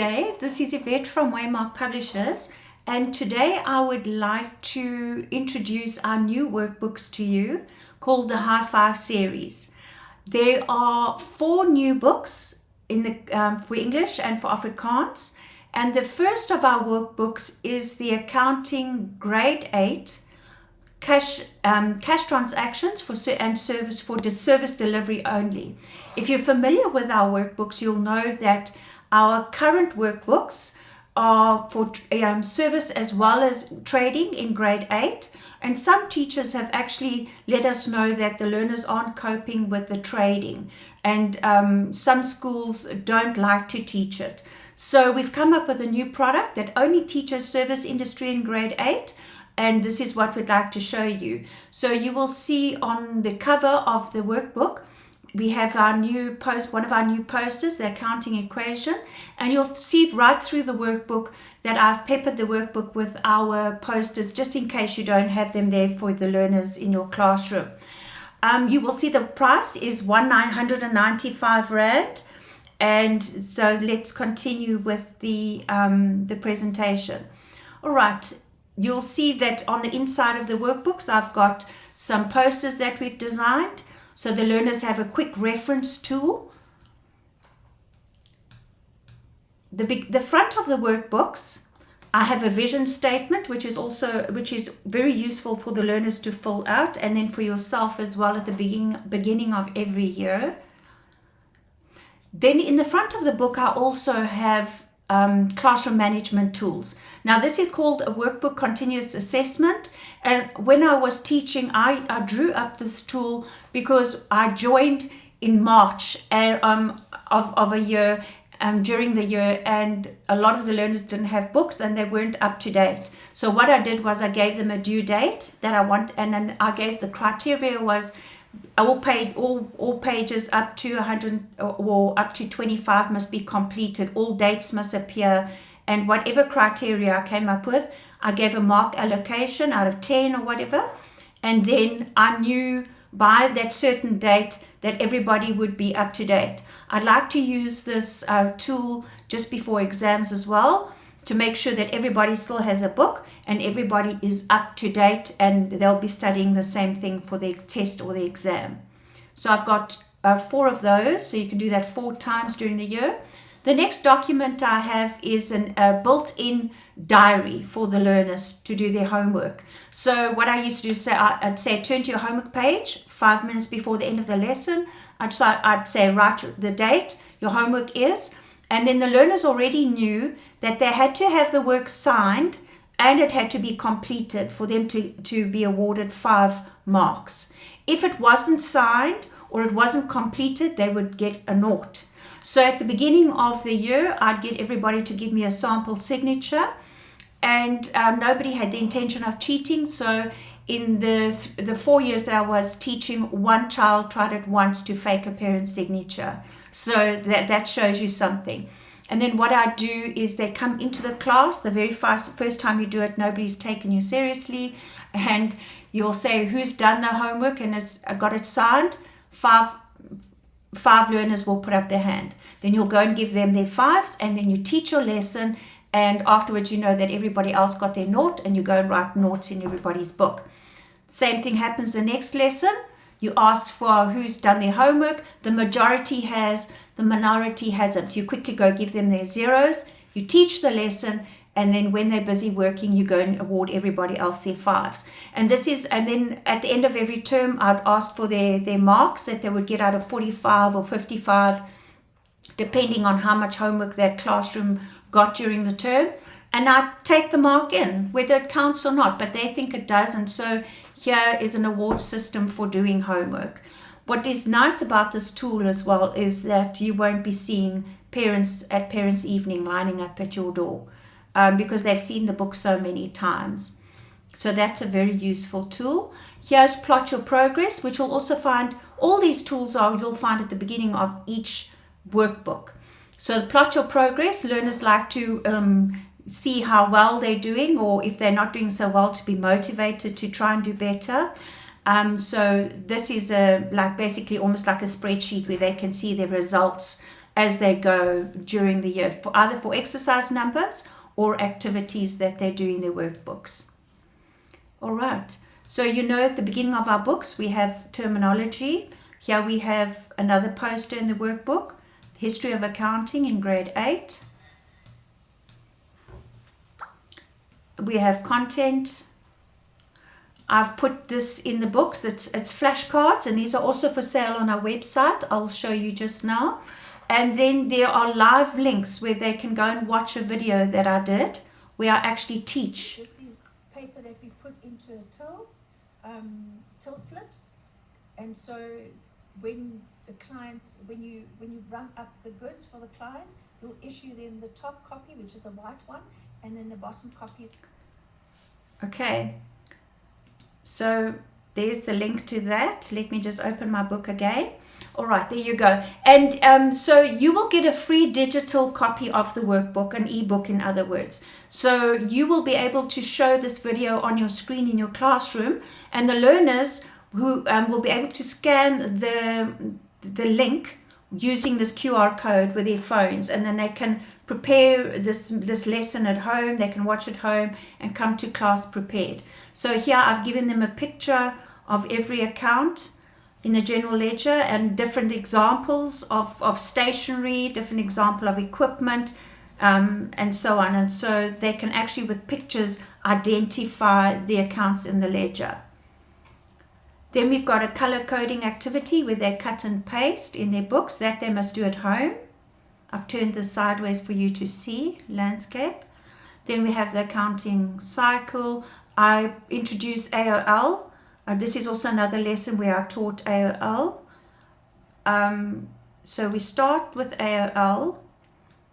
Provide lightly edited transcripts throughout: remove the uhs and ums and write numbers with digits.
Today, this is Yvette from Wamark Publishers, and today I would like to introduce our new workbooks to you called the High Five series. There are 4 new books in the for English and for Afrikaans, and the first of our workbooks is the Accounting Grade 8 cash transactions and service for service delivery only. If you're familiar with our workbooks, you'll know that our current workbooks are for service as well as trading in grade 8, and some teachers have actually let us know that the learners aren't coping with the trading, and some schools don't like to teach it. So we've come up with a new product that only teaches service industry in grade 8, and this is what we'd like to show you. So you will see on the cover of the workbook, we have our new one of our new posters, the accounting equation, and you'll see right through the workbook that I've peppered the workbook with our posters just in case you don't have them there for the learners in your classroom. You will see the price is 1,995 Rand, and so let's continue with the presentation. All right, you'll see that on the inside of the workbooks I've got some posters that we've designed, so the learners have a quick reference tool. The front of the workbooks, I have a vision statement, which is very useful for the learners to fill out, and then for yourself as well at the beginning of every year. Then in the front of the book, I also have classroom management tools. Now this is called a workbook continuous assessment, and when I was teaching I drew up this tool because I joined in March of a year during the year, and a lot of the learners didn't have books and they weren't up to date. So what I did was I gave them a due date that I want, and then I gave the criteria was all pages up to 100 or up to 25 must be completed. All dates must appear, and whatever criteria I came up with, I gave a mark allocation out of 10 or whatever, and then I knew by that certain date that everybody would be up to date. I'd like to use this tool just before exams as well, to make sure that everybody still has a book and everybody is up to date, and they'll be studying the same thing for the test or the exam. So I've got 4 of those, so you can do that 4 times during the year. The next document I have is a built-in diary for the learners to do their homework. So what I used to do is I'd say turn to your homework page 5 minutes before the end of the lesson. I'd say write the date your homework is, and then the learners already knew that they had to have the work signed and it had to be completed for them to be awarded 5 marks. If it wasn't signed or it wasn't completed, they would get a 0. So at the beginning of the year, I'd get everybody to give me a sample signature, and nobody had the intention of cheating. So in the 4 years that I was teaching, 1 child tried it once to fake a parent's signature. So that shows you something. And then what I do is they come into the class. The very first time you do it, nobody's taken you seriously, and you'll say who's done the homework and it's got it signed. 5 learners will put up their hand. Then you'll go and give them their 5s, and then you teach your lesson, and afterwards you know that everybody else got their 0, and you go and write 0s in everybody's book. Same thing happens the next lesson. You ask for who's done their homework. The majority has, the minority hasn't. You quickly go give them their 0s. You teach the lesson, and then when they're busy working, you go and award everybody else their 5s. And then at the end of every term, I'd ask for their marks that they would get out of 45 or 55, depending on how much homework that classroom got during the term. And I'd take the mark in, whether it counts or not, but they think it does, and so here is an award system for doing homework. What is nice about this tool as well is that you won't be seeing parents at parents' evening lining up at your door because they've seen the book so many times. So that's a very useful tool. Here's Plot Your Progress, which you'll also find, all these tools you'll find at the beginning of each workbook. So Plot Your Progress, learners like to see how well they're doing, or if they're not doing so well, to be motivated to try and do better. So this is basically almost like a spreadsheet where they can see their results as they go during the year, either for exercise numbers or activities that they do in their workbooks. All right, so at the beginning of our books we have terminology. Here we have another poster in the workbook, History of Accounting in grade 8. We have content. I've put this in the books. It's flashcards, and these are also for sale on our website. I'll show you just now. And then there are live links where they can go and watch a video that I did where I actually teach. This is paper that we put into a till slips, and so when the client, when you run up the goods for the client, you'll issue them the top copy, which is the white one, and then the bottom copy. Okay, so there's the link to that. Let me just open my book again. All right, there you go. And so you will get a free digital copy of the workbook, an ebook in other words. So you will be able to show this video on your screen in your classroom, and the learners who will be able to scan the link using this QR code with their phones, and then they can prepare this lesson at home. They can watch at home and come to class prepared. So here I've given them a picture of every account in the general ledger and different examples of stationery, different example of equipment, and so on. And so they can actually, with pictures, identify the accounts in the ledger. Then we've got a color coding activity where they cut and paste in their books. That they must do at home. I've turned this sideways for you to see, landscape. Then we have the accounting cycle. I introduced AOL. This is also another lesson where I taught AOL. So we start with AOL,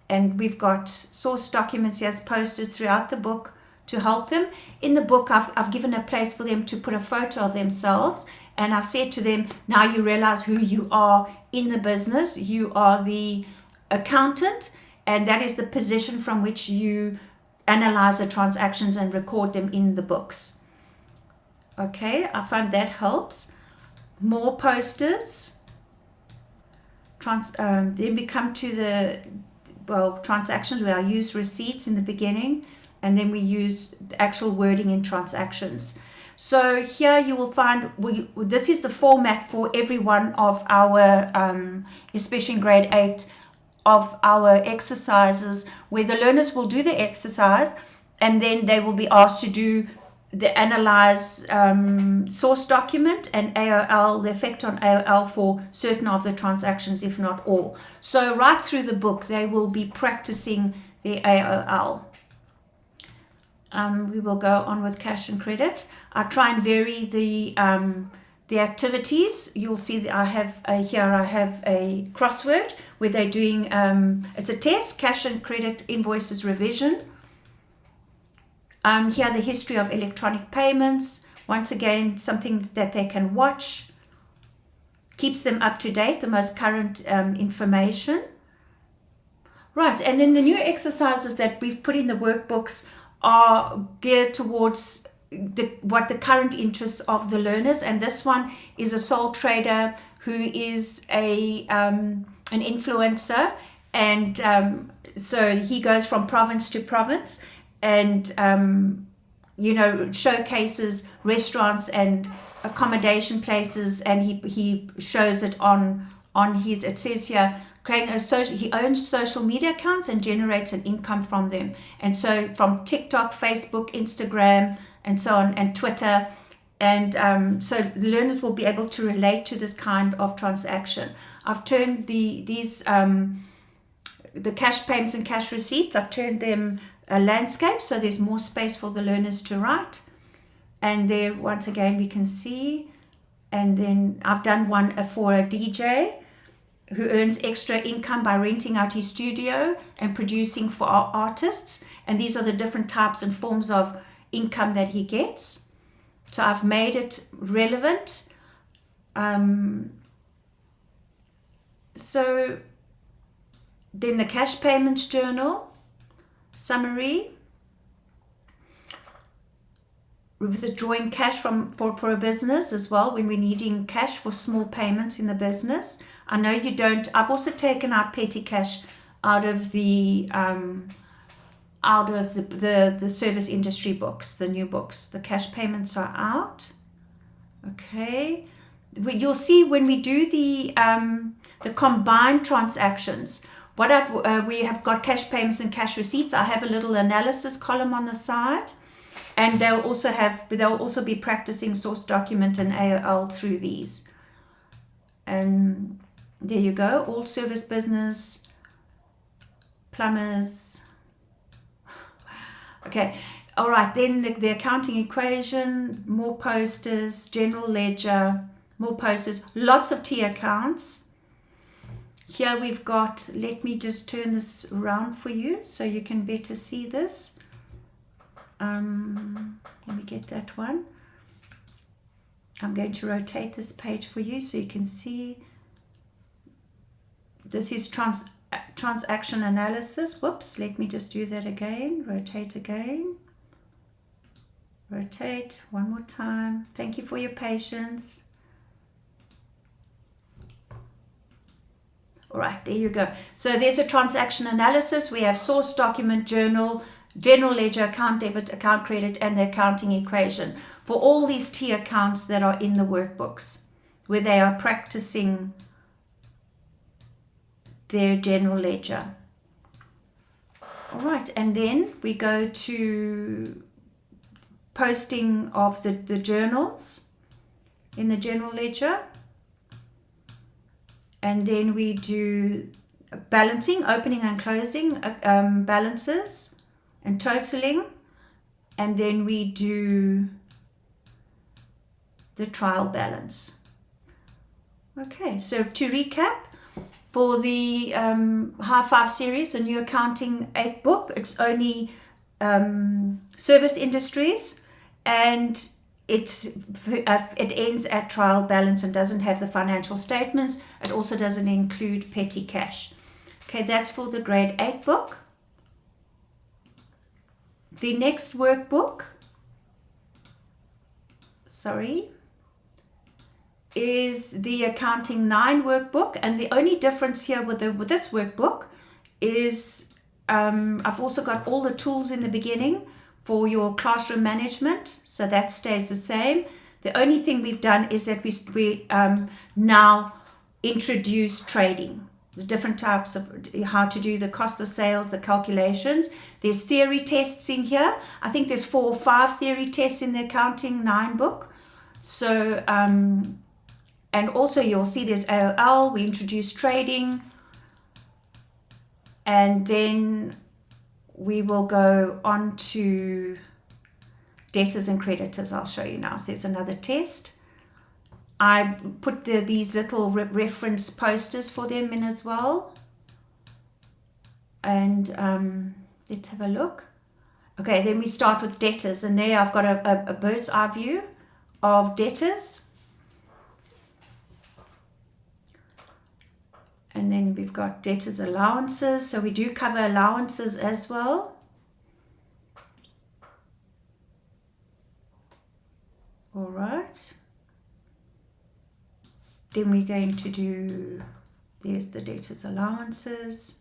and we've got source documents as posters throughout the book to help them. In the book, I've given a place for them to put a photo of themselves, and I've said to them, now you realize who you are in the business. You are the accountant, and that is the position from which you analyze the transactions and record them in the books. Okay, I find that helps. More posters. Then we come to the transactions where I use receipts in the beginning, and then we use the actual wording in transactions. So here you will find, this is the format for every one of our, especially in grade 8, of our exercises, where the learners will do the exercise, and then they will be asked to do the analyze source document and AOL, the effect on AOL for certain of the transactions, if not all. So right through the book, they will be practicing the AOL. We will go on with cash and credit. I try and vary the activities. You'll see that I have a crossword where they're doing, it's a test, cash and credit invoices revision. Here the history of electronic payments. Once again, something that they can watch. Keeps them up to date, the most current information. Right, and then the new exercises that we've put in the workbooks are geared towards what the current interest of the learners. And this one is a sole trader who is an influencer, and so he goes from province to province and showcases restaurants and accommodation places, and he shows it on his, it says here, he owns social media accounts and generates an income from them. And so from TikTok, Facebook, Instagram, and so on, and Twitter. And so the learners will be able to relate to this kind of transaction. I've turned the cash payments and cash receipts, I've turned them a landscape, so there's more space for the learners to write. And there, once again, we can see. And then I've done one for a DJ who earns extra income by renting out his studio and producing for our artists. And these are the different types and forms of income that he gets. So I've made it relevant. So then the cash payments journal, summary, withdrawing cash for a business as well when we're needing cash for small payments in the business. I know you don't. I've also taken out petty cash out of the service industry books, the new books. The cash payments are out. Okay. You'll see when we do the combined transactions, we have got cash payments and cash receipts. I have a little analysis column on the side, and they'll also be practicing source document and AOL through these. And there you go, all service business, plumbers. Okay, all right, then the accounting equation, more posters, general ledger, more posters, lots of T accounts. Here we've got, let me just turn this around for you so you can better see this. Let me get that one. I'm going to rotate this page for you so you can see. This is transaction analysis. Whoops, let me just do that again. Rotate again. Rotate one more time. Thank you for your patience. All right, there you go. So there's a transaction analysis. We have source document, journal, general ledger, account debit, account credit, and the accounting equation for all these T accounts that are in the workbooks where they are practicing their general ledger. All right, and then we go to posting of the journals in the general ledger. And then we do balancing, opening and closing balances and totaling. And then we do the trial balance. Okay, so to recap, for the High Five series, the new accounting 8 book, it's only service industries, and it ends at trial balance and doesn't have the financial statements. It also doesn't include petty cash. Okay, that's for the grade 8 book. The next workbook, is the accounting 9 workbook, and the only difference here with this workbook is I've also got all the tools in the beginning for your classroom management, so that stays the same. The only thing we've done is that we now introduce trading, the different types of how to do the cost of sales, the calculations. There's theory tests in here. I think there's 4 or 5 theory tests in the accounting 9 book. So, and also you'll see there's AOL, we introduce trading, and then we will go on to debtors and creditors. I'll show you now. So there's another test. I put these little reference posters for them in as well. And let's have a look. Okay, then we start with debtors, and there I've got a bird's eye view of debtors. And then we've got debtors allowances. So we do cover allowances as well. All right. Then we're going to do, there's the debtors allowances.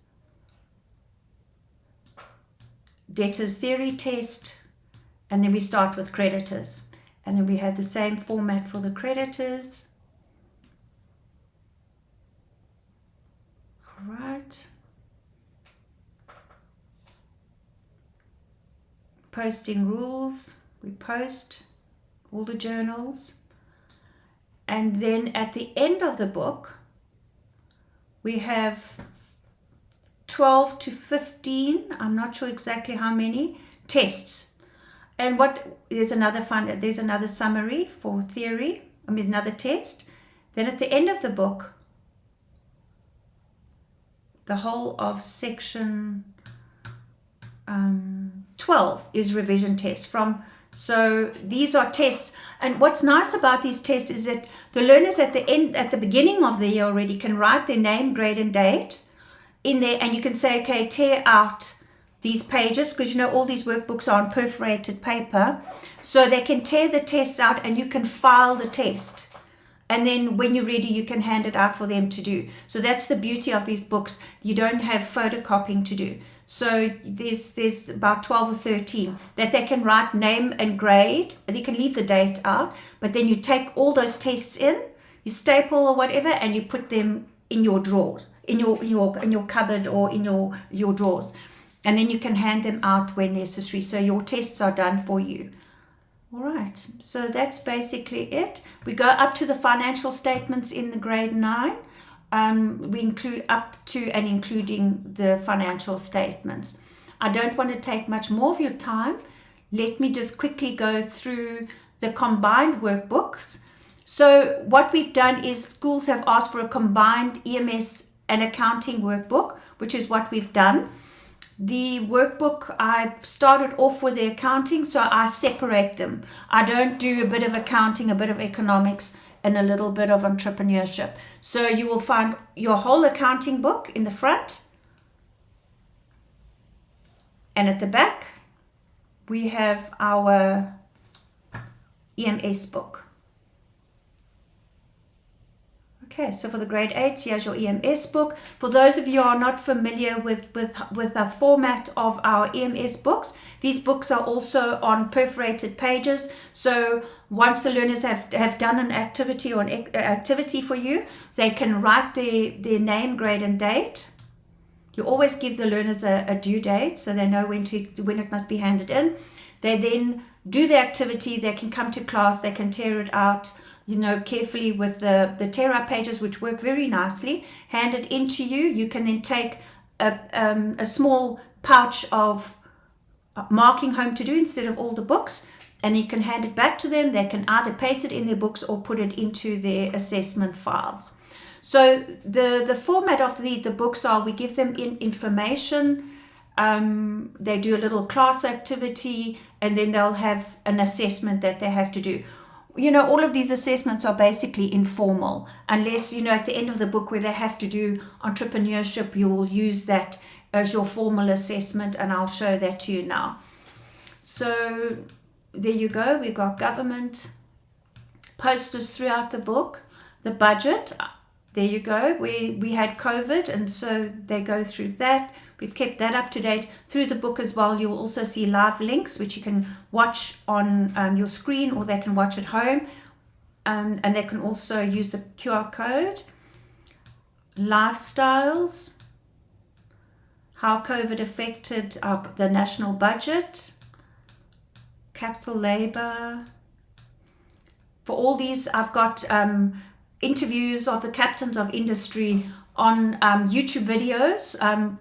Debtors theory test. And then we start with creditors. And then we have the same format for the creditors. Right. Posting rules. We post all the journals. And then at the end of the book, we have 12 to 15, I'm not sure exactly how many, tests. And there's another summary for theory, another test. Then at the end of the book, the whole of section 12 is revision tests. So these are tests, and what's nice about these tests is that the learners at the beginning of the year already can write their name, grade, and date in there, and you can say, okay, tear out these pages, because all these workbooks are on perforated paper, so they can tear the tests out and you can file the test. And then when you're ready, you can hand it out for them to do. So that's the beauty of these books. You don't have photocopying to do. So there's about 12 or 13 that they can write name and grade. You can leave the date out, but then you take all those tests in, you staple or whatever, and you put them in your drawers, in your cupboard or in your drawers. And then you can hand them out when necessary. So your tests are done for you. All right, so that's basically it. We go up to the financial statements in the grade 9. We include up to and including the financial statements. I don't want to take much more of your time. Let me just quickly go through the combined workbooks. So what we've done is schools have asked for a combined EMS and accounting workbook, which is what we've done. The workbook, I've started off with the accounting, so I separate them. I don't do a bit of accounting, a bit of economics, and a little bit of entrepreneurship. So you will find your whole accounting book in the front. And at the back, we have our EMS book. Okay, so for the grade 8, here's your EMS book. For those of you who are not familiar with the format of our EMS books, these books are also on perforated pages. So once the learners have done an activity or an activity for you, they can write their name, grade, and date. You always give the learners a due date so they know when it must be handed in. They then do the activity. They can come to class. They can tear it out, carefully with the tear-out pages, which work very nicely, hand it into you. You can then take a small pouch of marking home to do instead of all the books, and you can hand it back to them. They can either paste it in their books or put it into their assessment files. So the format of the books are, we give them information, they do a little class activity, and then they'll have an assessment that they have to do. All of these assessments are basically informal, unless, at the end of the book where they have to do entrepreneurship, you will use that as your formal assessment, and I'll show that to you now. So there you go. We've got government, posters throughout the book, the budget. There you go. We had COVID, and so they go through that. We've kept that up to date through the book as well. You will also see live links, which you can watch on your screen, or they can watch at home. And they can also use the QR code. Lifestyles, how COVID affected the national budget. Capital labor. For all these, I've got interviews of the captains of industry on YouTube videos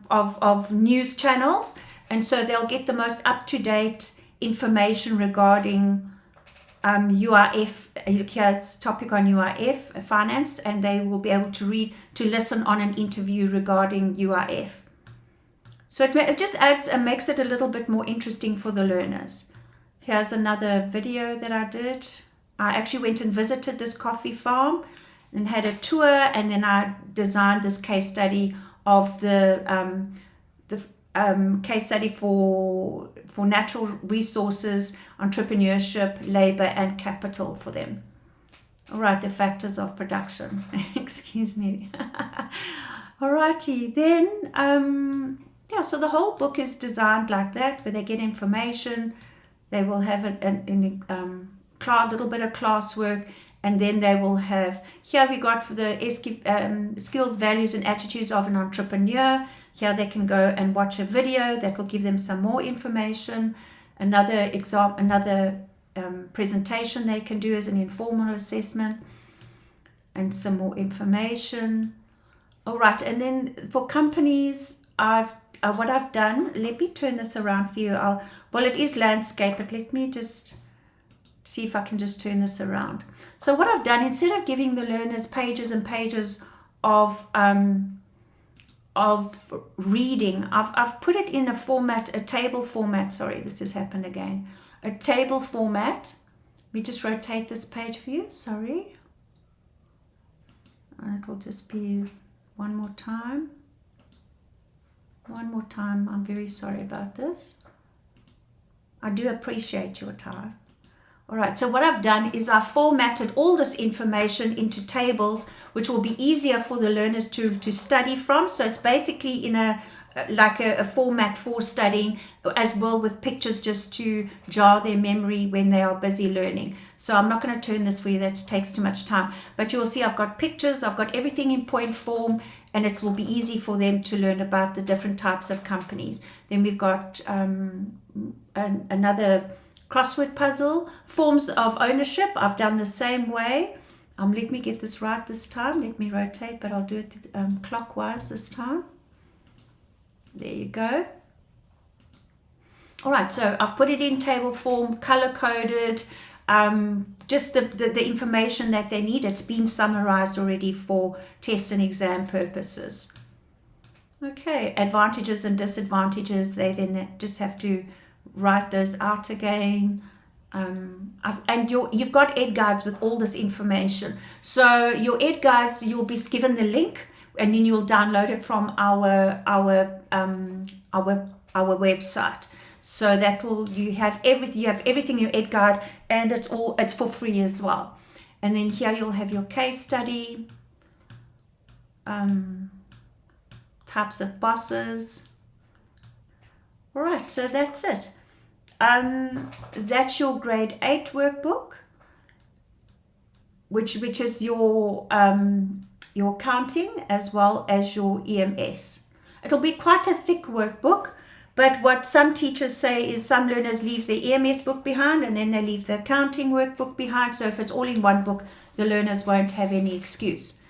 of news channels, and so they'll get the most up-to-date information regarding UIF. Here's topic on UIF finance, and they will be able to listen on an interview regarding UIF. So it just adds and makes it a little bit more interesting for the learners. Here's another video that I did. I actually went and visited this coffee farm and had a tour, and then I designed this case study of the case study for natural resources, entrepreneurship, labor, and capital for them. All right, the factors of production. Excuse me. All righty, then so the whole book is designed like that, where they get information. They will have a little bit of classwork. And then they will have, here we got for the skills, values, and attitudes of an entrepreneur. Here they can go and watch a video that will give them some more information. Another presentation they can do as an informal assessment, and some more information. All right, and then for companies, what I've done, let me turn this around for you. It is landscape, but let me just see if I can just turn this around. So what I've done, instead of giving the learners pages and pages of reading, I've put it in a table format. Sorry, this has happened again. A table format. Let me just rotate this page for you. Sorry. And it'll just be one more time. One more time. I'm very sorry about this. I do appreciate your time. All right, so what I've done is I've formatted all this information into tables, which will be easier for the learners to study from. So it's basically in a format for studying, as well with pictures just to jar their memory when they are busy learning. So I'm not going to turn this for you, that takes too much time. But you'll see I've got pictures, I've got everything in point form, and it will be easy for them to learn about the different types of companies. Then we've got another crossword puzzle, forms of ownership. I've done the same way. Let me get this right this time. Let me rotate, but I'll do it clockwise this time. There you go. All right, so I've put it in table form, color-coded, just the information that they need. It's been summarized already for test and exam purposes. Okay, advantages and disadvantages, they then just have to write those out again. And you've got ed guides with all this information. So your ed guides, you'll be given the link, and then you'll download it from our website. So that will, you have everything in your ed guide, and it's for free as well. And then here you'll have your case study, types of bosses. All right, so that's it. That's your grade 8 workbook, which is your accounting as well as your EMS. It'll be quite a thick workbook, but what some teachers say is some learners leave the EMS book behind and then they leave the accounting workbook behind. So if it's all in one book, the learners won't have any excuse.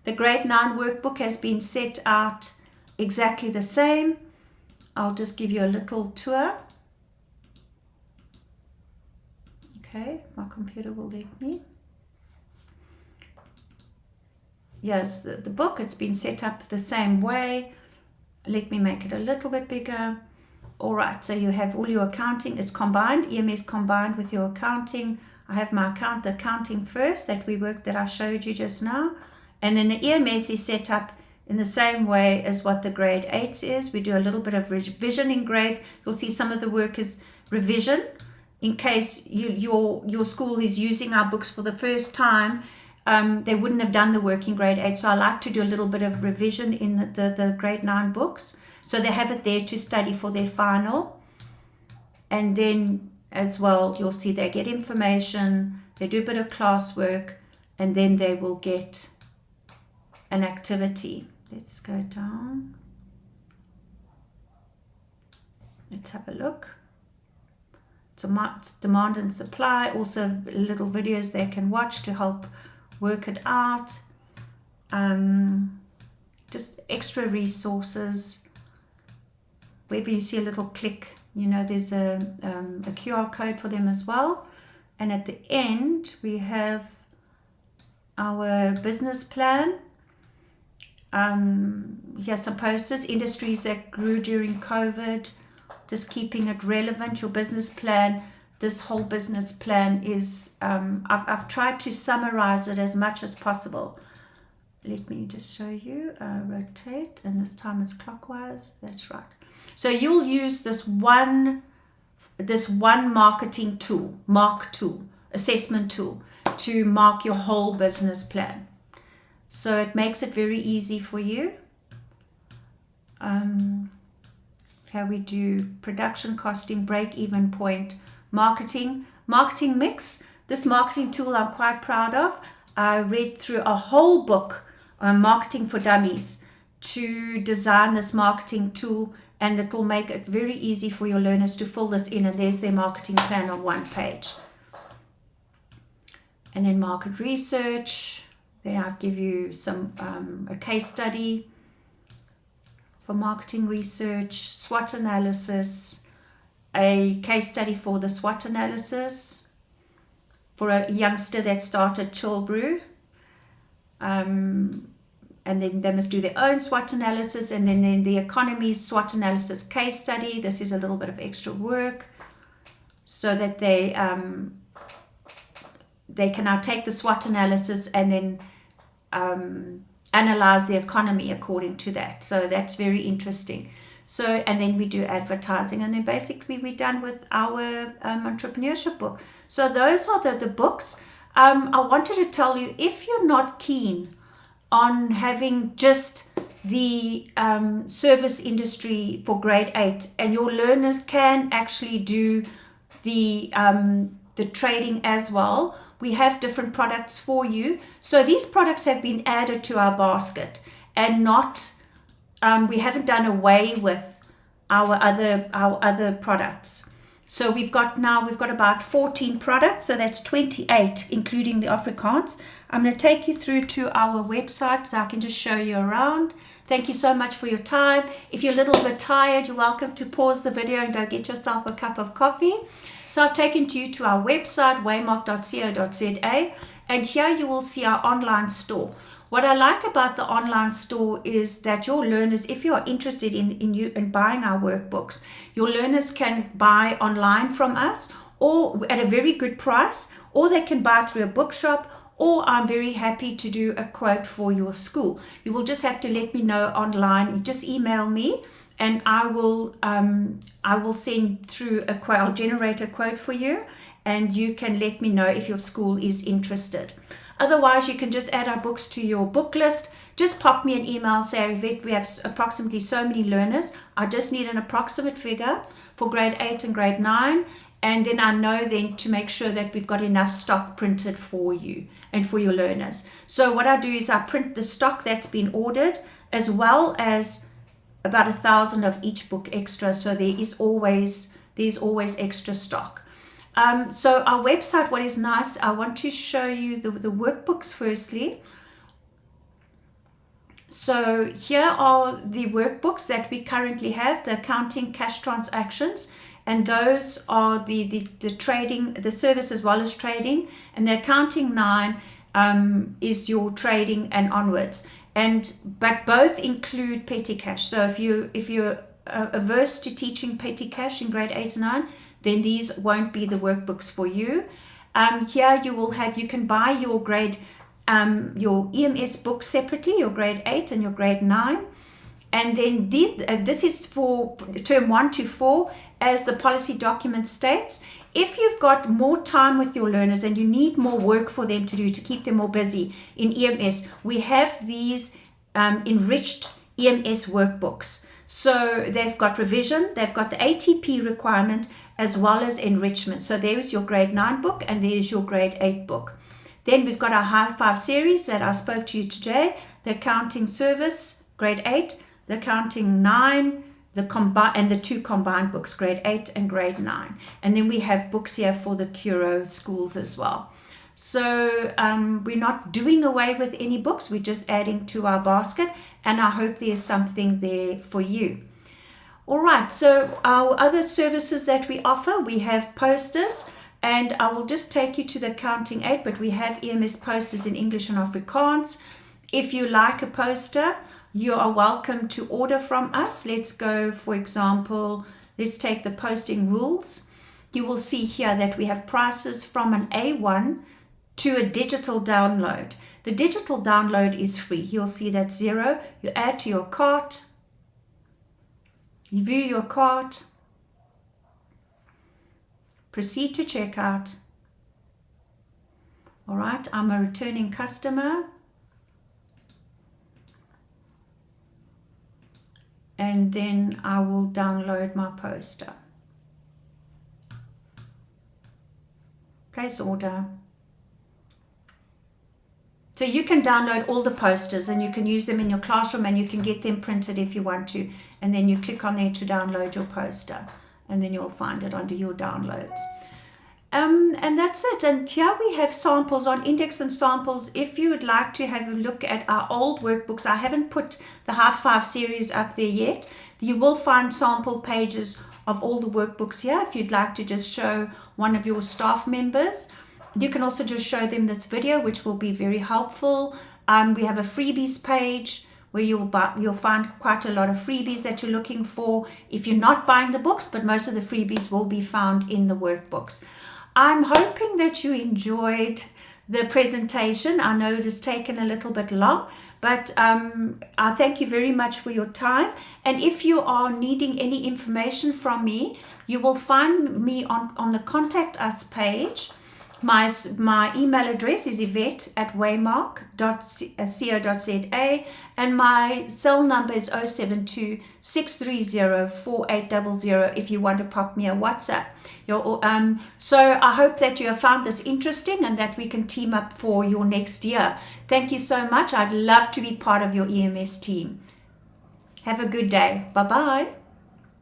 The grade 9 workbook has been set out exactly the same. I'll just give you a little tour. Okay, my computer will let me. Yes, the book, it's been set up the same way. Let me make it a little bit bigger. All right, so you have all your accounting. It's combined, EMS combined with your accounting. I have the accounting first that I showed you just now. And then the EMS is set up in the same way as what the grade 8 is. We do a little bit of revision in grade. You'll see some of the work is revision in case your school is using our books for the first time. They wouldn't have done the work in grade 8. So I like to do a little bit of revision in the grade 9 books. So they have it there to study for their final. And then as well, you'll see they get information, they do a bit of classwork, and then they will get an activity. Let's go down. Let's have a look. Demand and supply, also little videos they can watch to help work it out. Just extra resources. Wherever you see a little click, there's a QR code for them as well. And at the end, we have our business plan. Here's some posters, industries that grew during COVID, just keeping it relevant. Your business plan, this whole business plan is, I've tried to summarize it as much as possible. Let me just show you, rotate, and this time it's clockwise, that's right. So you'll use this one marketing tool, assessment tool, to mark your whole business plan. So it makes it very easy for you. How we do production, costing, break-even point, marketing mix. This marketing tool I'm quite proud of. I read through a whole book on Marketing for Dummies to design this marketing tool, and it will make it very easy for your learners to fill this in, and there's their marketing plan on one page. And then market research. There I give you some a case study for marketing research, SWOT analysis, a case study for the SWOT analysis for a youngster that started Chill Brew. And then they must do their own SWOT analysis, and then the economy SWOT analysis case study. This is a little bit of extra work so that they can now take the SWOT analysis and then analyze the economy according to that. So that's very interesting. So, and then we do advertising, and then basically we're done with our entrepreneurship book. So those are the books. I wanted to tell you, if you're not keen on having just the service industry for grade 8, and your learners can actually do the trading as well, we have different products for you. So these products have been added to our basket, and not we haven't done away with our other products. So we've got about 14 products, so that's 28 including the Afrikaans. I'm going to take you through to our website so I can just show you around. Thank you so much for your time. If you're a little bit tired, you're welcome to pause the video and go get yourself a cup of coffee. So I've taken you to our website, wamark.co.za, and here you will see our online store. What I like about the online store is that your learners, if you are interested in buying our workbooks, your learners can buy online from us, or at a very good price, or they can buy through a bookshop, or I'm very happy to do a quote for your school. You will just have to let me know online. You just email me, and I will send through a quote. I'll generate a quote for you, and you can let me know if your school is interested. Otherwise, you can just add our books to your book list. Just pop me an email, say, Yvette, we have approximately so many learners. I just need an approximate figure for grade 8 and grade 9. And then I know then to make sure that we've got enough stock printed for you and for your learners. So what I do is I print the stock that's been ordered, as well as about 1,000 of each book extra. So there's always extra stock. So our website, what is nice, I want to show you the workbooks firstly. So here are the workbooks that we currently have, the accounting, cash transactions, and those are the trading, the service as well as trading, and the accounting 9 is your trading and onwards. But both include petty cash. So if you're averse to teaching petty cash in grade 8 and 9, then these won't be the workbooks for you. Here you can buy your your EMS books separately, your grade 8 and your grade 9. And then this is for term 1 to 4, as the policy document states. If you've got more time with your learners and you need more work for them to do to keep them more busy in EMS, we have these enriched EMS workbooks. So they've got revision, they've got the ATP requirement, as well as enrichment. So there's your grade 9 book, and there's your grade 8 book. Then we've got our High 5 series that I spoke to you today, the accounting service, grade 8, the accounting 9, and the 2 combined books, grade 8 and grade 9. And then we have books here for the Curo schools as well. So we're not doing away with any books, we're just adding to our basket, and I hope there's something there for you. All right, so our other services that we offer, we have posters, and I will just take you to the accounting 8, but we have EMS posters in English and Afrikaans. If you like a poster, you are welcome to order from us. Let's go, for example, let's take the posting rules. You will see here that we have prices from an A1 to a digital download. The digital download is free. You'll see that's 0. You add to your cart, you view your cart, proceed to checkout. All right, I'm a returning customer. And then I will download my poster. Place order. So you can download all the posters and you can use them in your classroom, and you can get them printed if you want to. And then you click on there to download your poster, and then you'll find it under your downloads. And that's it. And here we have samples on index and samples. If you would like to have a look at our old workbooks, I haven't put the Half 5 series up there yet. You will find sample pages of all the workbooks here if you'd like to just show one of your staff members. You can also just show them this video, which will be very helpful. We have a freebies page where you'll find quite a lot of freebies that you're looking for if you're not buying the books, but most of the freebies will be found in the workbooks. I'm hoping that you enjoyed the presentation. I know it has taken a little bit long, but I thank you very much for your time. And if you are needing any information from me, you will find me on the Contact Us page. My email address is yvette@wamark.co.za, and my cell number is 072 630 4800 if you want to pop me a WhatsApp. So I hope that you have found this interesting and that we can team up for your next year. Thank you so much. I'd love to be part of your EMS team. Have a good day. Bye-bye.